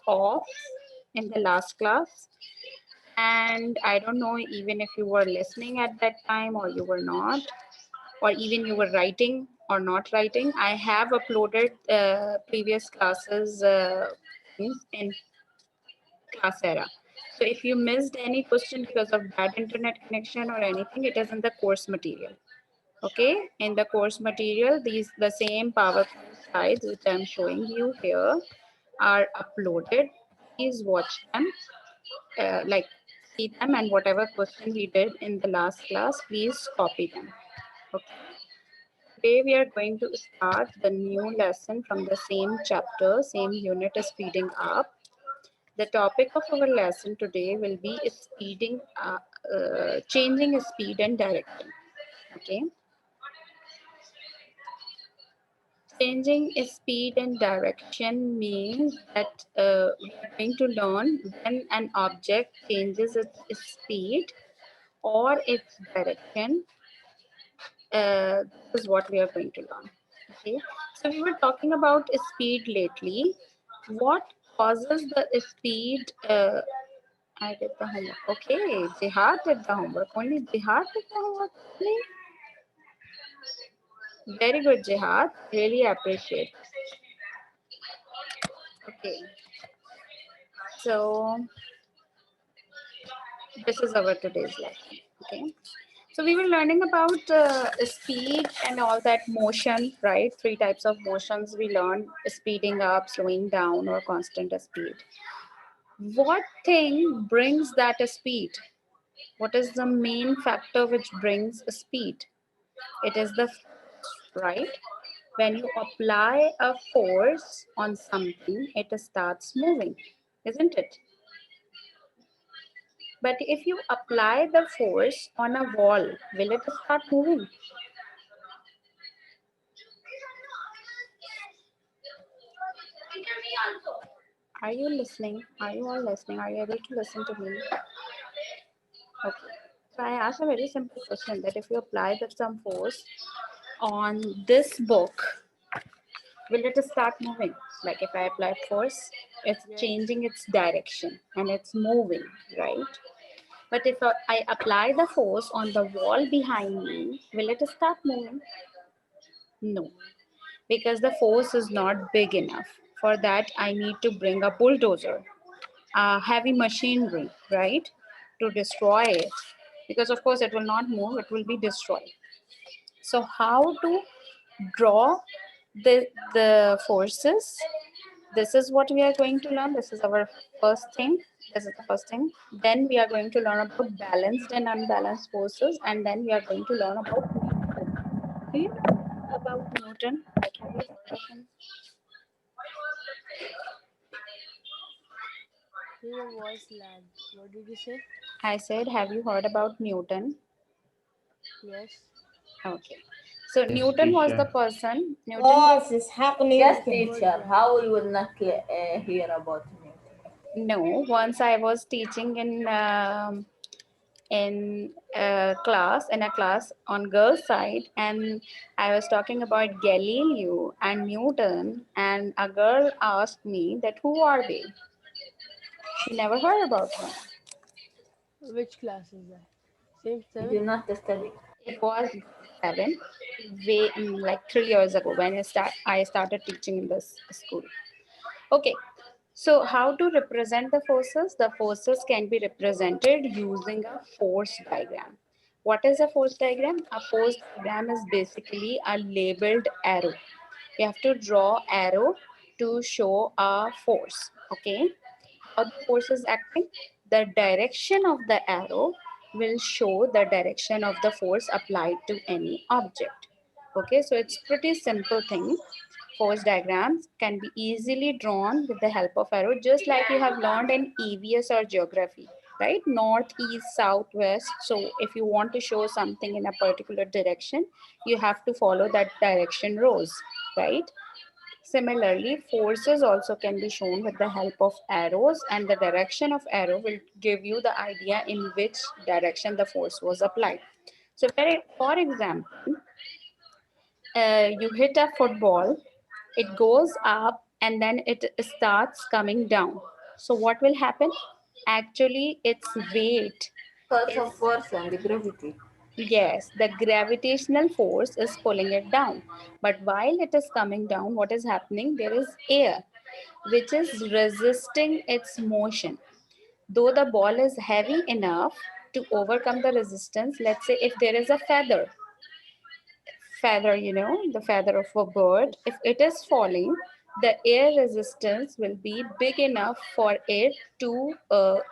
off in the last class, and I don't know even if you were listening at that time or you were not, or even you were writing or not writing. I have uploaded previous classes in Classera. So if you missed any question because of bad internet connection or anything, it is in the course material. Okay, in the course material, the same PowerPoint slides which I'm showing you here are uploaded. Please watch them, like see them, and whatever question we did in the last class, please copy them. Okay. Today we are going to start the new lesson from the same chapter, same unit is speeding up. The topic of our lesson today will be changing speed and direction. Okay. Changing speed and direction means that we are going to learn when an object changes its speed or its direction. This is what we are going to learn. Okay, so we were talking about speed lately. What causes the speed? I did the homework. Okay, Jihad did the homework. Only Jihad did the homework. Very good, Jihad. Really appreciate. Okay, so this is our today's lesson. Okay, so we were learning about speed and all that motion, right? Three types of motions we learned: speeding up, slowing down, or constant speed. What thing brings that speed? What is the main factor which brings speed? It is the force, right? When you apply a force on something, it starts moving, isn't it? But if you apply the force on a wall, will it start moving? Are you listening? Are you all listening? Are you able to listen to me? Okay. So I asked a very simple question that if you apply some force on this book, will it start moving? Like if I apply force, it's changing its direction and it's moving, right? But if I apply the force on the wall behind me, will it start moving? No, because the force is not big enough. For that, I need to bring a bulldozer, heavy machinery, right, to destroy it. Because of course it will not move, it will be destroyed. So how to draw the forces? This is what we are going to learn. This is our first thing. This is the first thing. Then we are going to learn about balanced and unbalanced forces, and then we are going to learn about Newton. Do you know about Newton? Like, have you heard of him? Your voice lagged. What did you say? I said, have you heard about Newton? Yes. Okay. So Yes, Newton was the teacher. person. Newton. Course is happening. Your Yes, was teacher. lagging. How we will not hear about me? No, once I was teaching in a class on girls' side, and I was talking about Galileo and Newton, and a girl asked me that who are they? She never heard about them. Which class is that? Same Did seven? you not study? It was 7, like 3 years ago when I started teaching in this school. Okay, so how to represent the forces? The forces can be represented using a force diagram. What is a force diagram? A force diagram is basically a labeled arrow. You have to draw arrow to show a force. Okay, how the force is acting? The direction of the arrow will show the direction of the force applied to any object. Okay, so it's pretty simple thing. Force diagrams can be easily drawn with the help of arrow, just like you have learned in EVS or geography, right? North, east, south, west. So if you want to show something in a particular direction, you have to follow that direction rows, right? Similarly, forces also can be shown with the help of arrows, and the direction of arrow will give you the idea in which direction the force was applied. So for example, you hit a football, it goes up and then it starts coming down. So what will happen? Actually, its weight Because is, of force and gravity. yes, the gravitational force is pulling it down. But while it is coming down, what is happening? There is air which is resisting its motion. Though the ball is heavy enough to overcome the resistance, let's say if there is a feather, the feather of a bird, if it is falling, the air resistance will be big enough for it to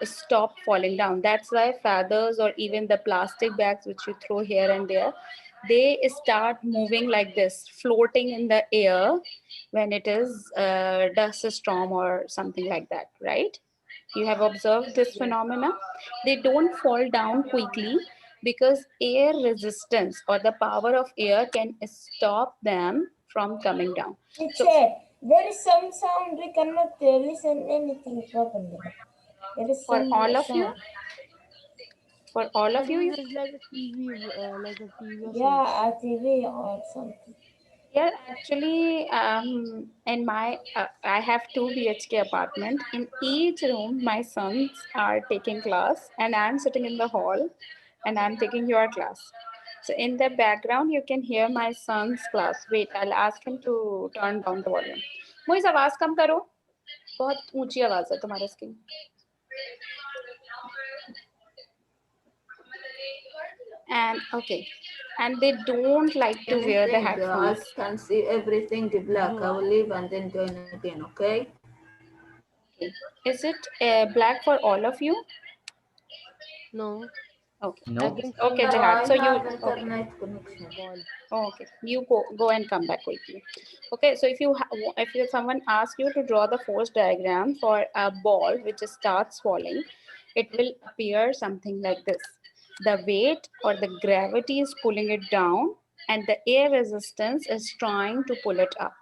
stop falling down. That's why feathers or even the plastic bags which you throw here and there, they start moving like this, floating in the air when it is dust storm or something like that, right? You have observed this Yes. phenomena. They don't fall down quickly because air resistance or the power of air can stop them from coming down. So Teacher, there is some sound. We cannot listen anything properly. There is for some all of you, sound. for all I of you, think there's like a TV, or something. Yeah, a TV or something. here actually in my I have 2 BHK apartment. In each room, my sons are taking class, and I'm sitting in the hall, and I'm taking your class. So in the background, you can hear my son's class. Wait, I'll ask him to turn down the volume. Moiz आवाज कम करो, बहुत ऊंची आवाज है तुम्हारे इसकी. And okay, and they don't like to wear the Anything, I headphones. can see everything black. I What? will leave and then join again, okay? Okay, is it black for all of you? No, Okay, I No. think okay, No, Jihad. I So you have okay? internet connection. ball. Oh, okay, you go and come back quickly. Okay, so if someone asks you to draw the force diagram for a ball which starts falling, it will appear something like this. The weight or the gravity is pulling it down, and the air resistance is trying to pull it up.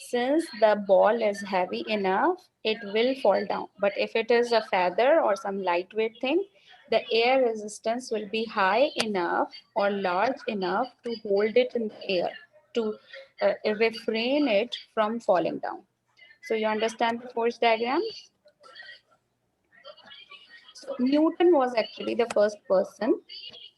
Since the ball is heavy enough, it will fall down. But if it is a feather or some lightweight thing, the air resistance will be high enough or large enough to hold it in the air, to refrain it from falling down. So you understand the force diagram? So Newton was actually the first person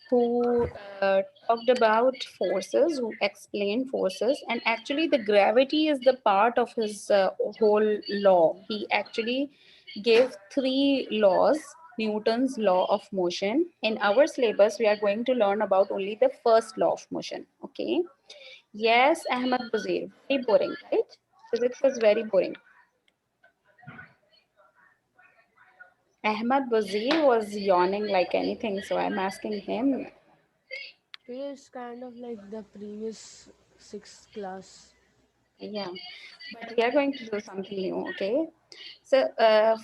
who talked about forces, who explained forces, and actually the gravity is the part of his whole law. He actually gave 3 laws, Newton's law of motion. In our syllabus, we are going to learn about only the first law of motion. Okay. Yes, Ahmad Buzair. Very boring, right? Physics is very boring. Ahmad Buzair was yawning like anything, so I'm asking him. It is kind of like the previous sixth class. Yeah, but we are going to do something new, okay? So,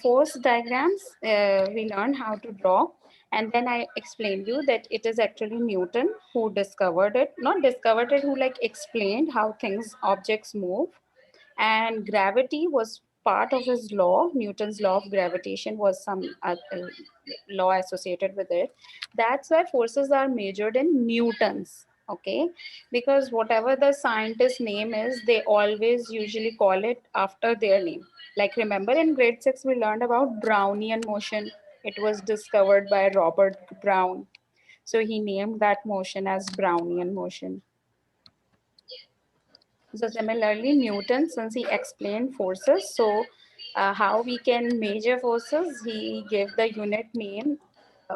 force diagrams, we learn how to draw, and then I explained you that it is actually Newton who discovered it, not discovered it, who like explained how things, objects move, and gravity was part of his law. Newton's law of gravitation was some law associated with it. That's why forces are measured in newtons, okay? Because whatever the scientist name is, they always usually call it after their name. Like, remember in grade 6 we learned about brownian motion. It was discovered by Robert Brown, so he named that motion as brownian motion. So similarly, Newton, since he explained forces, so how we can measure forces, he gave the unit name uh,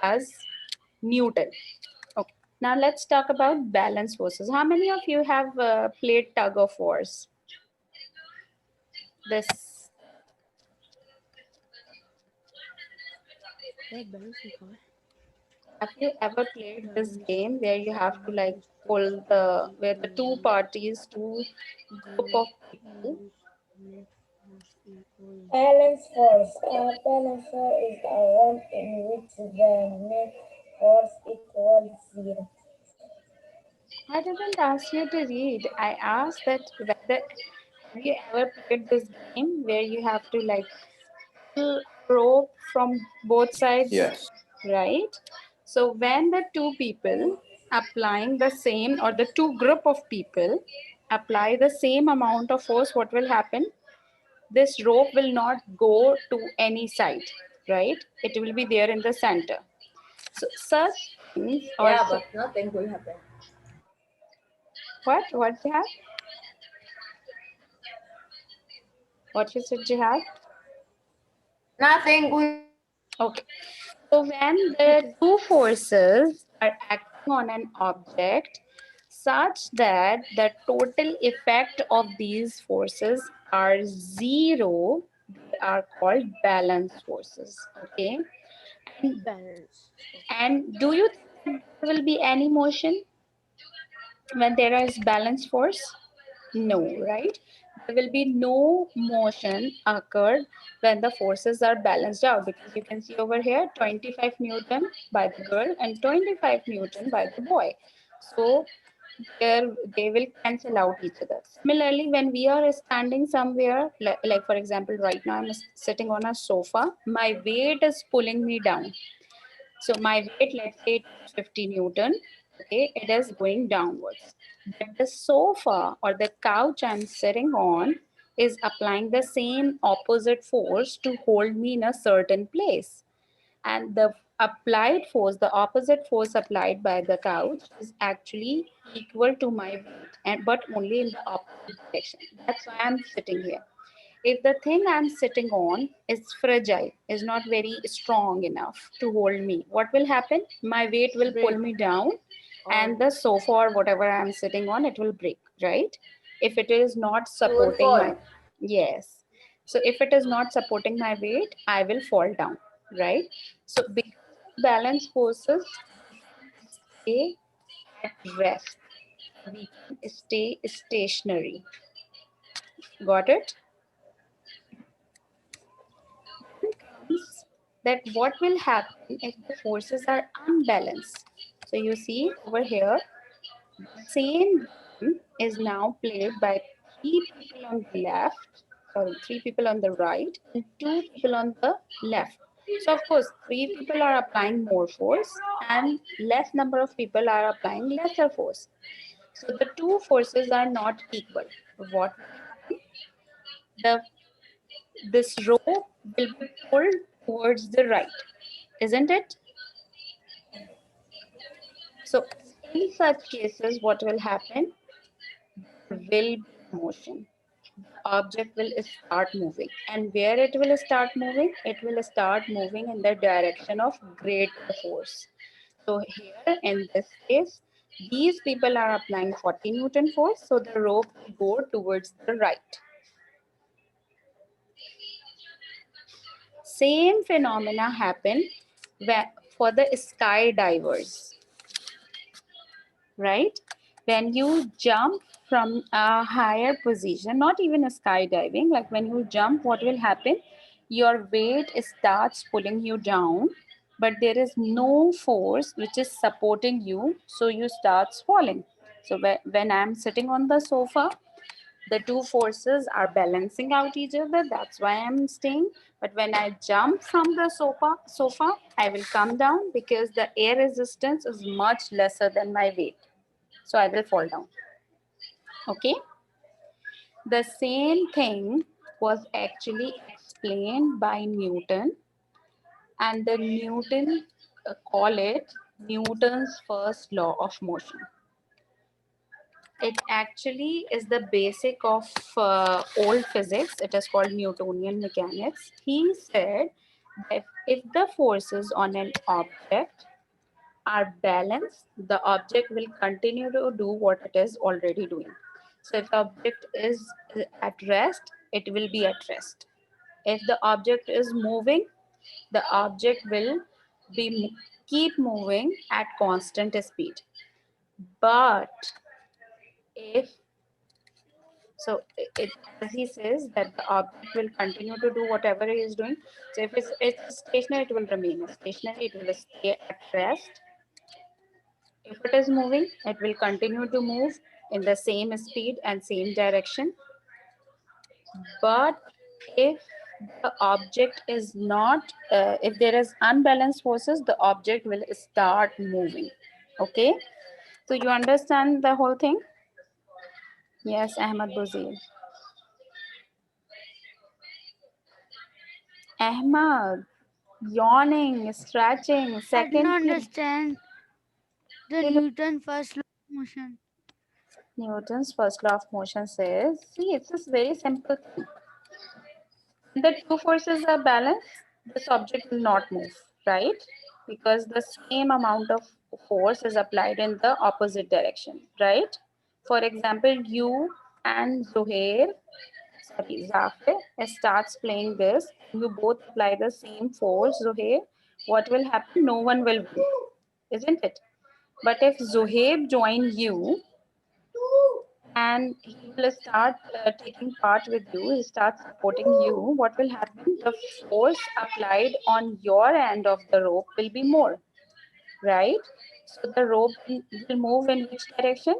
as Newton. Okay. Now let's talk about balance forces. How many of you have played tug of wars? This, Yeah, balancing car. have you ever played this Balance. game where you have to like Balance pull the, constantly where the two on parties, two group the of people, use net force equal. Balance force. A balance force is a one in which the net force equals zero. I didn't ask you to read. I asked that whether have you ever played this game where you have to like pull rope from both sides, Yes. right? So when the two people applying the same, or the two group of people apply the same amount of force, what will happen? this rope will not go to any side, right? It will be there in the center. So such things or Yeah, but nothing will happen. what Jihad? What you said, Jihad? Nothing will happen. Okay. So when the two forces are acting on an object such that the total effect of these forces are zero, they are called balance forces. Okay. And, Balance. Okay. and do you think that there will be any motion when there is balance force? No, right? There will be no motion occurred when the forces are balanced out, because you can see over here 25 Newton by the girl and 25 Newton by the boy. So there they will cancel out each other. Similarly, when we are standing somewhere, like for example, right now I'm sitting on a sofa, my weight is pulling me down. So my weight, let's say it is 50 Newton, okay, it is going downwards. But the sofa or the couch I'm sitting on is applying the same opposite force to hold me in a certain place. And the applied force, the opposite force applied by the couch is actually equal to my weight, and but only in the opposite direction. That's why I'm sitting here. If the thing I'm sitting on is fragile, is not very strong enough to hold me, what will happen? My weight will pull Break. me down, and Oh, the sofa or whatever I'm sitting on, it will break, right? If it is not you will supporting my, fall. yes. So if it is not supporting my weight, I will fall down, right? So because of balance forces, stay at rest. We can stay stationary. Got it? Comes that what will happen if the forces are unbalanced. So you see over here, the same game is now played by three people on the left, sorry, three people on the right, and two people on the left. So of course, three people are applying more force, and less number of people are applying lesser force. So the two forces are not equal. What will happen? The this rope will be pulled towards the right, isn't it? So in such cases, what will happen? There will be motion. The object will start moving. And where it will start moving? It will start moving in the direction of greater force. So here in this case, these people are applying 40 Newton force, so the rope will go towards the right. Same phenomena happen for the skydivers, right? When you jump from a higher position, not even a skydiving, like when you jump, what will happen? Your weight starts pulling you down, but there is no force which is supporting you, so you start falling. So when I'm sitting on the sofa, the two forces are balancing out each other, that's why I'm staying. But when I jump from the sofa, I will come down because the air resistance is much lesser than my weight, so I will fall down. Okay, the same thing was actually explained by Newton, and the Newton call it Newton's first law of motion. It actually is the basic of old physics. It is called Newtonian mechanics. He said that if the forces on an object are balanced, the object will continue to do what it is already doing. So if the object is at rest, it will be at rest. If the object is moving, the object will be keep moving at constant speed. But if so it, as he says that the object will continue to do whatever he is doing. So if it's stationary, it will remain stationary, it will stay at rest. If it is moving, it will continue to move in the same speed and same direction. But if the object is not, if there is unbalanced forces, the object will start moving. Okay, so you understand the whole thing? Yes, Ahmad Bozir. Ahmad, yawning, scratching, I did not second thing. understand the Newton first law of motion. Newton's first law of motion says, see, it's a very simple thing. When the two forces are balanced, this object will not move, right? Because the same amount of force is applied in the opposite direction, right? For example, you and Zafir starts playing this. You both apply the same force, Zuhair. What will happen? No one will win, isn't it? But if Zuhaib join you and he will start taking part with you, he starts supporting you, what will happen? The force applied on your end of the rope will be more, right? So the rope will move in which direction?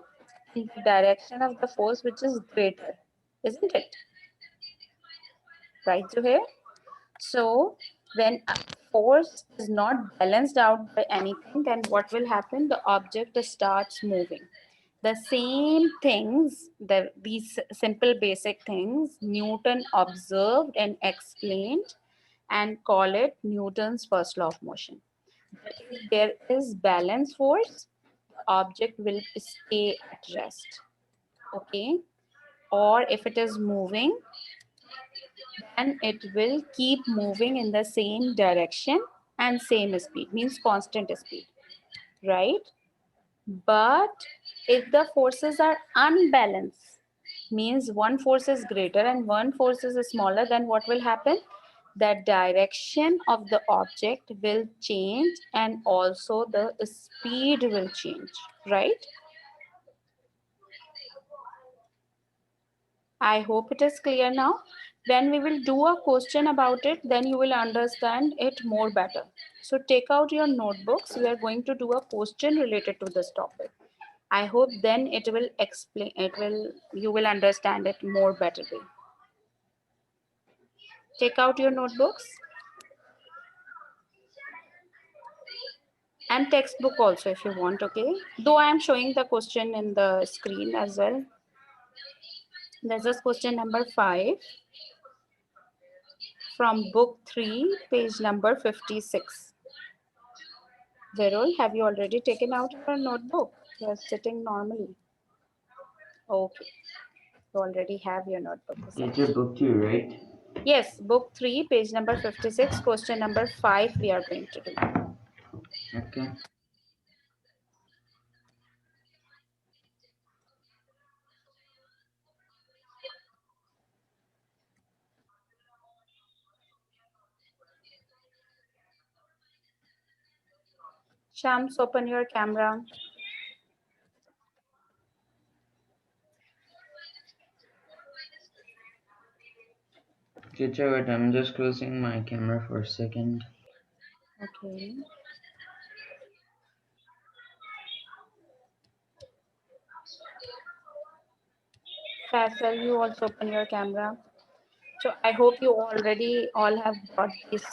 In the direction of the force which is greater, isn't it? Right, Zuhair? So when a force is not balanced out by anything, then what will happen? The object starts moving. The same things, these simple basic things, Newton observed and explained and call it Newton's first law of motion. That if there is balance force, the object will stay at rest. Okay? Or if it is moving, then it will keep moving in the same direction and same speed, means constant speed, right? But if the forces are unbalanced, means one force is greater and one force is smaller, then what will happen? The direction of the object will change and also the speed will change, right? I hope it is clear now. When we will do a question about it, then you will understand it more better. So take out your notebooks. We are going to do a question related to this topic. I hope then it will explain, you will understand it more betterly. Take out your notebooks and textbook also if you want, okay? Though I am showing the question in the screen as well. This is question number 5 from book 3, page number 56. Verol, have you already taken out your notebook? You are sitting normally. Okay, you already have your notebook beside Teacher you. book two, right? Yes, book 3, page number 56, question number 5 we are going to do. Okay. Shams, open your camera. Teacher, wait, I'm just closing my camera for a second. Okay. Faisal, you also open your camera. So I hope you already all have got this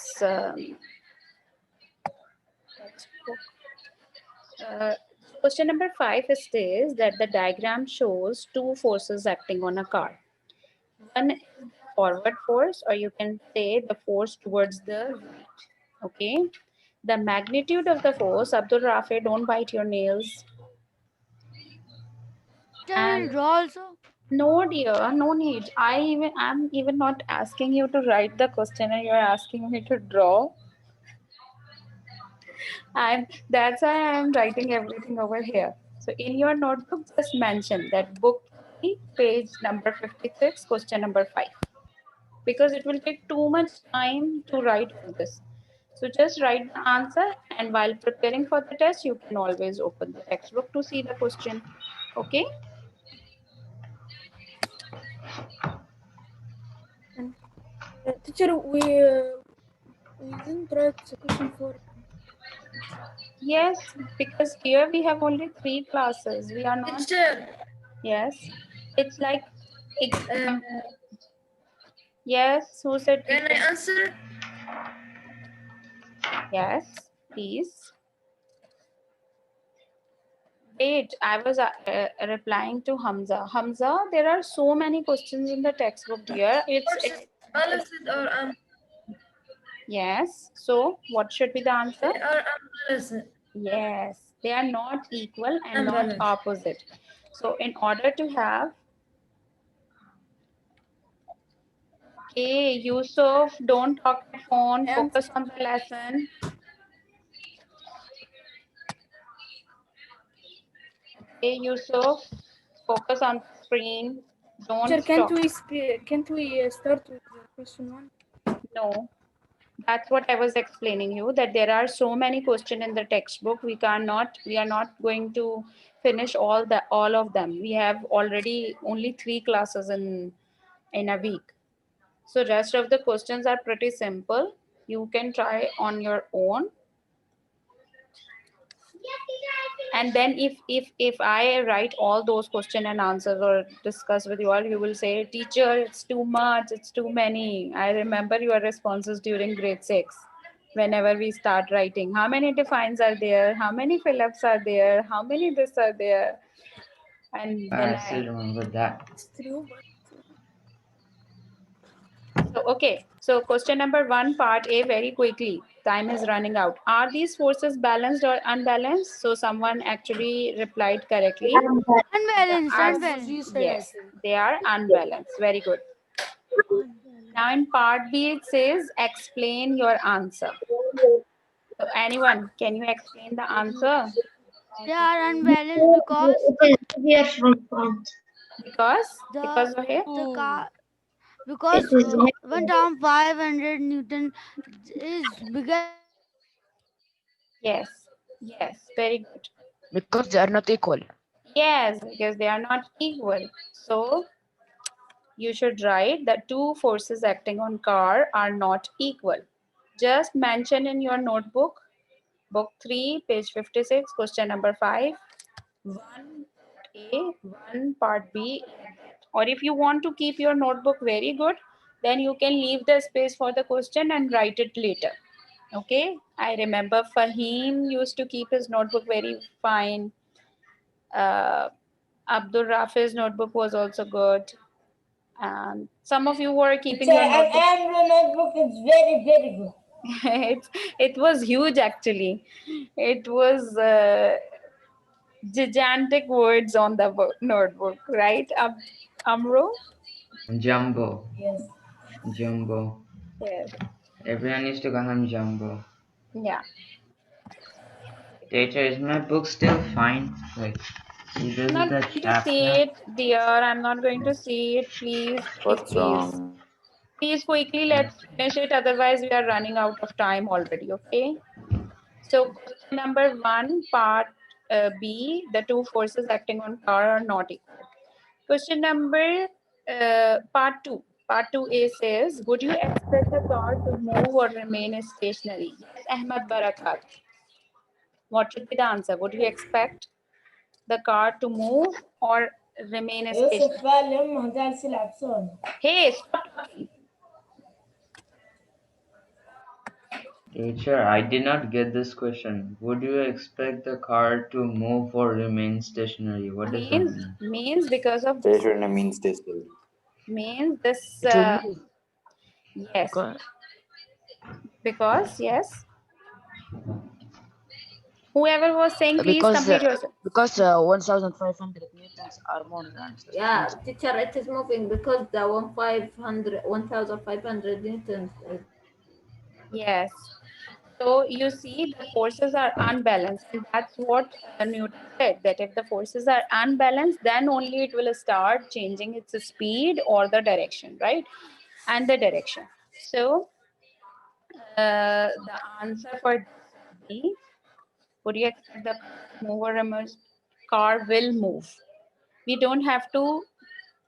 textbook. Uh, Question number 5 states that the diagram shows two forces acting on a car. One is the forward force, or you can say the force towards the right. Okay. The magnitude of the force, Abdul Rafi, don't bite your nails. Teacher will And draw also. no, dear, no need. I'm even not asking you to write the question, and you're asking me to draw. And that's why I'm writing everything over here. So in your notebook, just mention that book 3, page number 56, question number 5. Because it will take too much time to write all this. So just write the answer, and while preparing for the test, you can always open the textbook to see the question. Okay? And teacher, we didn't write the question for. Yes, because here we have only 3 classes. We are not. Teacher, Yes. It's like uh, exam. Yes, who said can I teacher? answer? Yes, please. Wait, I was replying to Hamza. Hamza, there are so many questions in the textbook here. Force is balanced or Yes. So what should be the answer? They are unbalanced. Yes. They are not equal and not Unbalanced. opposite. So in order to have, okay, Yusuf, don't talk at phone. And Focus on the lesson. Okay, Yusuf, focus on the screen. Don't teacher, stop. can't we start with the question one? No. That's what I was explaining you, that there are so many questions in the textbook. We are not going to finish all of them. We have already only 3 classes in a week. So rest of the questions are pretty simple. You can try on your own. And then if I write all those question and answers or discuss with you all, you will say, teacher, it's too much, it's too many. I remember your responses during grade 6, whenever we start writing, how many defines are there, how many fill-ups are there, how many this are there. And then I still remember that. It's true, but so okay, so question number 1, part A, very quickly, time is running out. Are these forces balanced or unbalanced? So someone actually replied correctly. The Unbalanced, ans That was unbalanced. reset, I yes, think. they are unbalanced. Very good. Now Unbalanced. in part B it says explain your answer. So anyone, can you explain the answer? They are unbalanced because it is heavier from front. Because the okay. the Oh, car It because is one heavier. term 500 Newton is bigger than another term. Yes. Yes. Very good. because they are not equal. Yes, because they are not equal. So you should write that two forces acting on car are not equal. Just mention in your notebook, book 3, page 56, question number 5, one A, one part B, like that. Or if you want to keep your notebook very good, then you can leave the space for the question and write it later. Okay, I remember Fahim used to keep his notebook very fine. Uh, Abdul Rafi's notebook was also good. And some of you were keeping your And notebook. Amber notebook is very, very good. It was huge actually. It was gigantic words on the notebook, right, Amro? Jumbo. Yes. Jumbo. Yes. Everyone used to call him Jumbo. Yeah. Teacher, is my book still fine? Like, see, this I'm is not the going to see chapter. it, dear. I'm not going to see it. Please, please, What's please. wrong? Please quickly let's finish it. Otherwise, we are running out of time already. Okay. So, question number 1, part B, the two forces acting on car are not equal. Question number part 2. Part 2A says, would you expect the car to move or remain stationary? Yes, Ahmad Barakat. What should be the answer? Would you expect the car to move or remain يوسف stationary? بقى اللي هم هتعرف يلعب سون. Hey, stop talking. Teacher, I did not get this question. Would you expect the car to move or remain stationary? What does that Means mean? means because of this. Station means station. Means this. It will move Yes. because Because yes. Whoever was saying, please because complete yourself. 1,500 newtons are more than Yeah, suspension. teacher, it is moving because the 1,500 newtons. Yes. So you see, the forces are unbalanced, and that's what Newton said, that if the forces are unbalanced, then only it will start changing its speed or the direction, right? And the direction. So the answer for this would be, would you expect the move or emerge? Car will move. We don't have to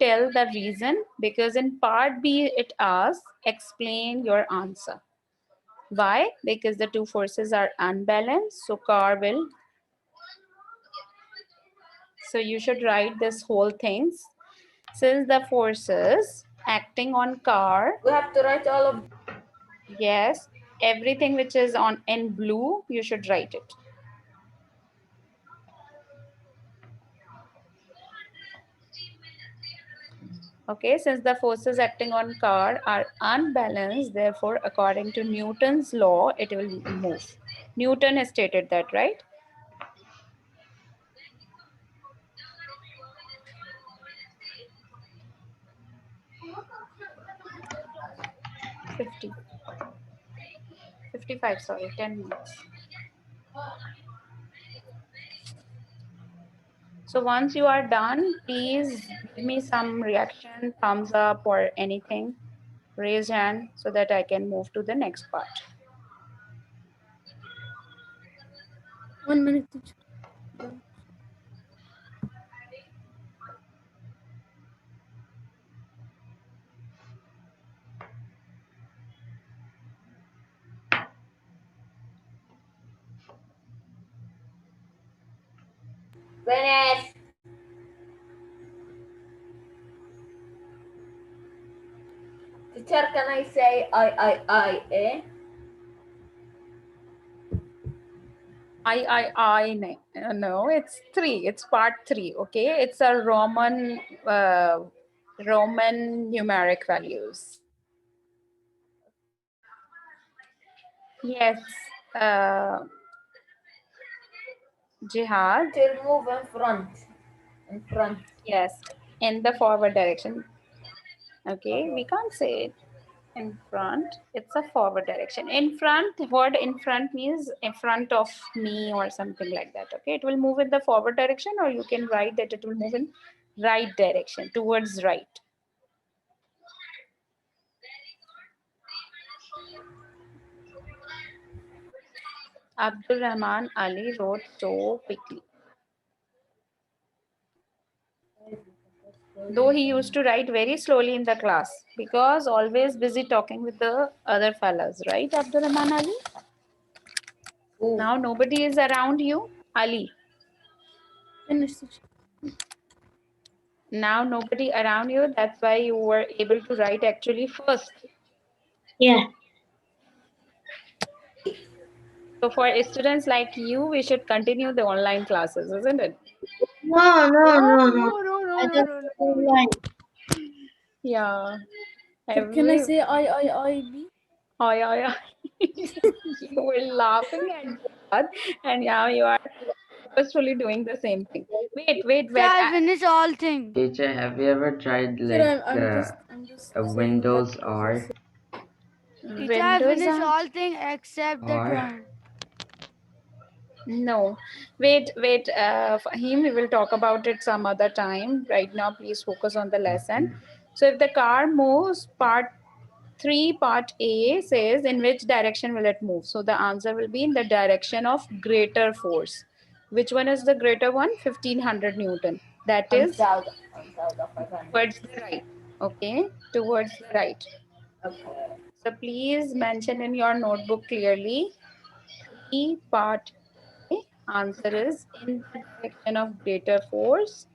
tell the reason, because in part B it asks explain your answer. Why? Because the two forces are unbalanced, so car will. So you should write this whole things. Since the forces acting on car, We have to write all of. yes, everything which is on in blue, you should write it. Okay, since the forces acting on car are unbalanced, therefore, according to Newton's law, it will move. Newton has stated that, right? 50, 55, sorry, 10 minutes. So once you are done, please give me some reaction, thumbs up or anything. Raise hand so that I can move to the next part. 1 minute, teacher. Done. Finish. Teacher, can I say I, eh? No, it's three. It's part three. Okay, it's a Roman numeric values. Yes, uh, Jihad. It will move in front. In front. Yes, in the forward direction. Okay, we Okay. can't say it in front. It's a forward direction. In front, word in front means in front of me or something like that. Okay, it will move in the forward direction, or you can write that it will move in right direction, towards right. Abdul Rahman Ali wrote so quickly. Though he used to write very slowly in the class because always busy talking with the other fellas, right, Abdul Rahman Ali? Ooh. Now nobody is around you, Ali. Finish, teacher. Now nobody around you. That's why you were able to write actually first. Yeah. So for students like you, we should continue the online classes, isn't it? No, no, No, no, no. no, no, no, I no, don't no, no. online. Yeah. Can I Every say I be? oh yeah, yeah. You were laughing at that, and now you are purposefully doing the same thing. Teacher, Wait. I finish all thing. Teacher, have you ever tried Teacher, like I'm just a saying that Windows R? professor. Teacher, I Windows finish are all thing except the R? drawing. no. Wait. Fahim, we will talk about it some other time. Right now, please focus on the lesson. Okay. So if the car moves, part 3, part A says in which direction will it move? So the answer will be in the direction of greater force. Which one is the greater one? 1500 Newton. That On is south. On south of 500. towards the right. Okay, towards the right. Okay. So please mention in your notebook clearly. E part A answer is in the direction of greater force,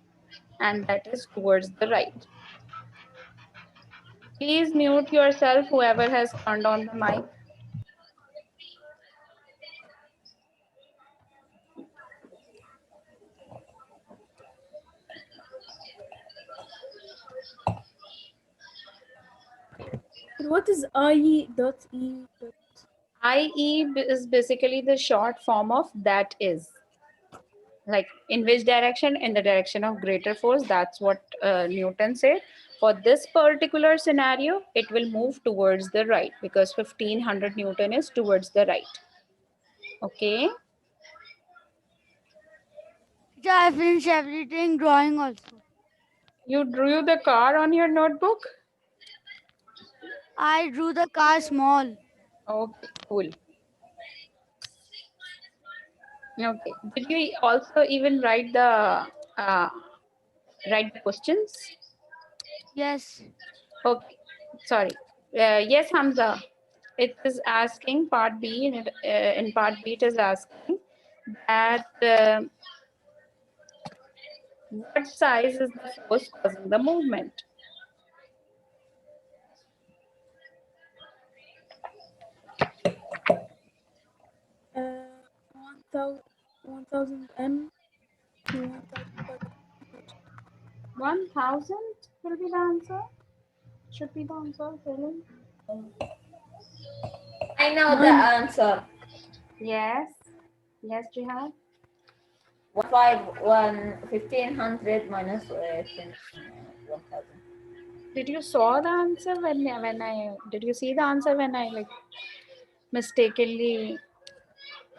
and that is towards the right. Please mute yourself, whoever has turned on the mic. What is I dot E dot? IE is basically the short form of that is. Like in which direction? In the direction of greater force. That's what Newton said. For this particular scenario, it will move towards the right because 1500 Newton is towards the right. Okay. Teacher, I finish everything drawing also. You drew the car on your notebook? I drew the car small. Okay, cool. Okay. Did you also even uh, write the questions? Yes. Okay. Sorry. Yes, Hamza. It is asking part B. In part B, it is asking that what size is the force causing the movement? Uh, 1000 M to 1500. 1000? will be the answer? Should be the answer, really? I know the answer. Yes. Yes, Jihad. 1500 minus 1000. Did you saw the answer when I did you see the answer when I like mistakenly?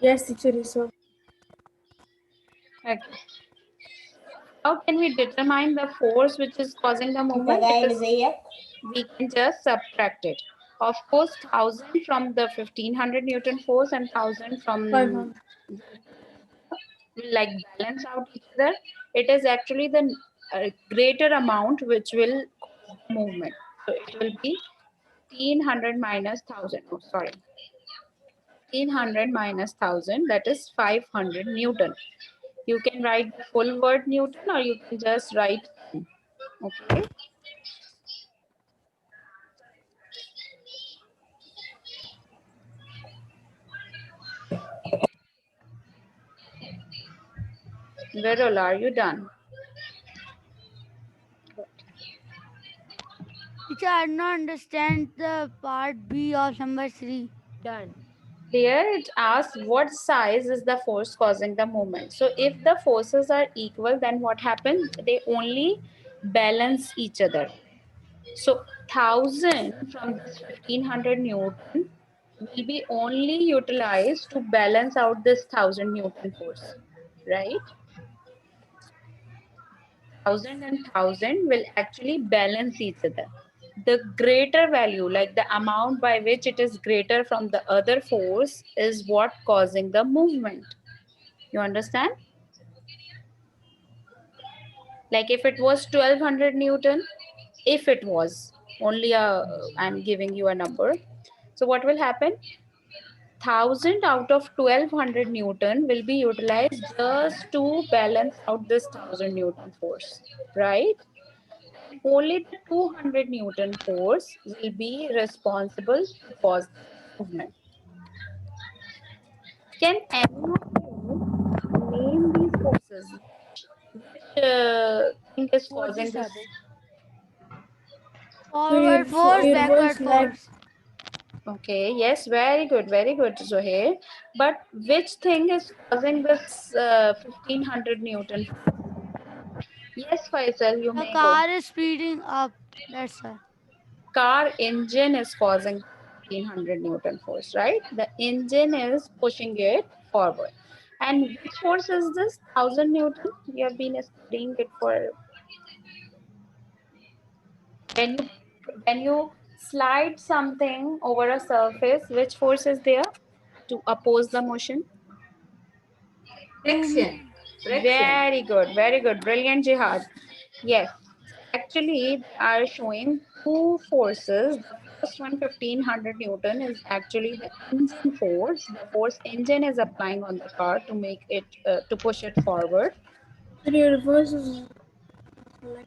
Yes, teacher, you saw. Okay. How can we determine the force which is causing the انت movement? جاي Because زيك. we can just subtract it. Of course, 1000 from the 1500 Newton force and 1000 from 500. will like balance out each other. It is actually the greater amount which will cause the movement. So it will be 1500 minus 1000. Oh, sorry. 1500 minus 1000, that is 500 Newton. You can write the full word Newton or you can just write N. Okay. Virul, are you done? Teacher, I do not understand the part B of number 3. Done. Here it asks what size is the force causing the movement. So if the forces are equal, then what happens? They only balance each other. So 1000 from this 1500 Newton will be only utilized to balance out this 1000 Newton force, right? 1000 and 1000 will actually balance each other. The greater value, like the amount by which it is greater from the other force, is what causing the movement. You understand? Like if it was 1200 Newton, if it was only a, I'm giving you a number. So what will happen? 1000 out of 1200 Newton will be utilized just to balance out this 1000 Newton force, right? Only the 200 Newton force will be responsible to cause the movement. Can anyone name these forces? Which thing is What causing just this? happened? Forward force, backward Reverse like force. Okay, yes, very good, Zohair. But which thing is causing this 1500 Newton? Yes, Faisal, you The may go. car is speeding up. That's why. Car engine is causing 1500 Newton force, right? The engine is pushing it forward. And which force is this? 1000 Newton? We have been studying it for when you when you slide something over a surface, which force is there to oppose the motion? Friction. Friction. Very good, brilliant, Jihad. Yes, actually, they are showing two forces. The first one, 1500 Newton, is actually the engine force. The force engine is applying on the car to make it to push it forward. reverse is like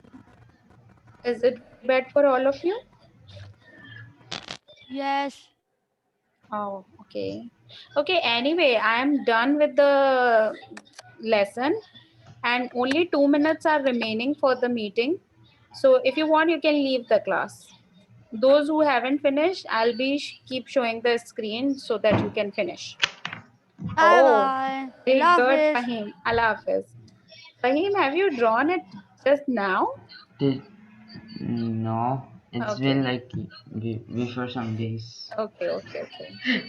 Is it bad for all of you? Yes. Oh, okay. Okay, anyway, I am done with the lesson and only 2 minutes are remaining for the meeting. So if you want, you can leave the class. Those who haven't finished, I'll be keep showing the screen so that you can finish. Bye Oh, bye. very Allah good, Hafiz. Fahim. Allah Hafiz. Fahim, have you drawn it just now? Did no, it's Okay, been like before some days. okay.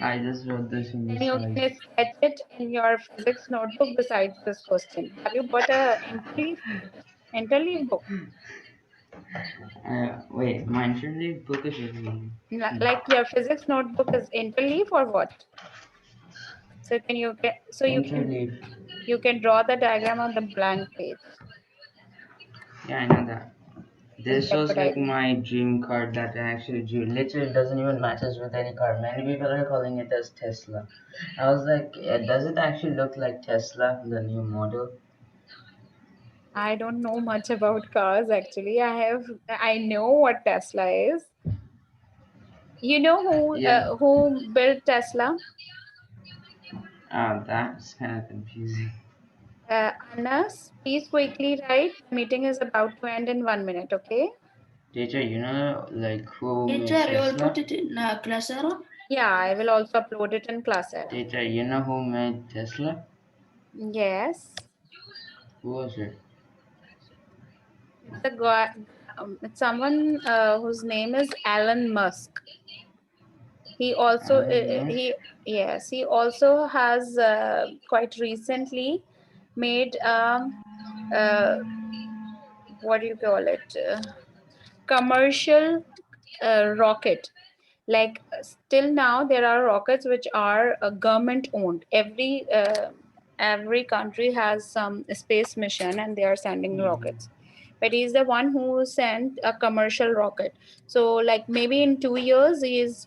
I just wrote this in the Then you side. can sketch it in your physics notebook besides this question. Have you bought a interleaf book? Wait, my internet book is really Like your physics notebook is interleaf or what? So can you get so interleaf. you can draw the diagram on the blank page. Yeah, I know that. Will This be a was good like idea. my dream car that I actually drew. Literally, it doesn't even matches with any car. Many people are calling it as Tesla. I was like, does it actually look like Tesla, the new model? I don't know much about cars actually. I know what Tesla is. You know Yeah. who built Tesla? That's kind of confusing. Anas, please quickly write. The meeting is about to end in 1 minute, okay? Teacher, you know, like who made Teacher, you will put Tesla? it in classroom? Yeah, I will also upload it in Classera. Teacher, you know who made Tesla? Yes, Who was it? it's a guy. It's someone whose name is Elon Musk. He also Elon Musk? he yes, he also has quite recently made uh, what do you call it, commercial rocket. Like still now there are rockets which are government owned. Every country has some space mission and they are sending Hmm. rockets, but he's the one who sent a commercial rocket. So like maybe in 2 years he is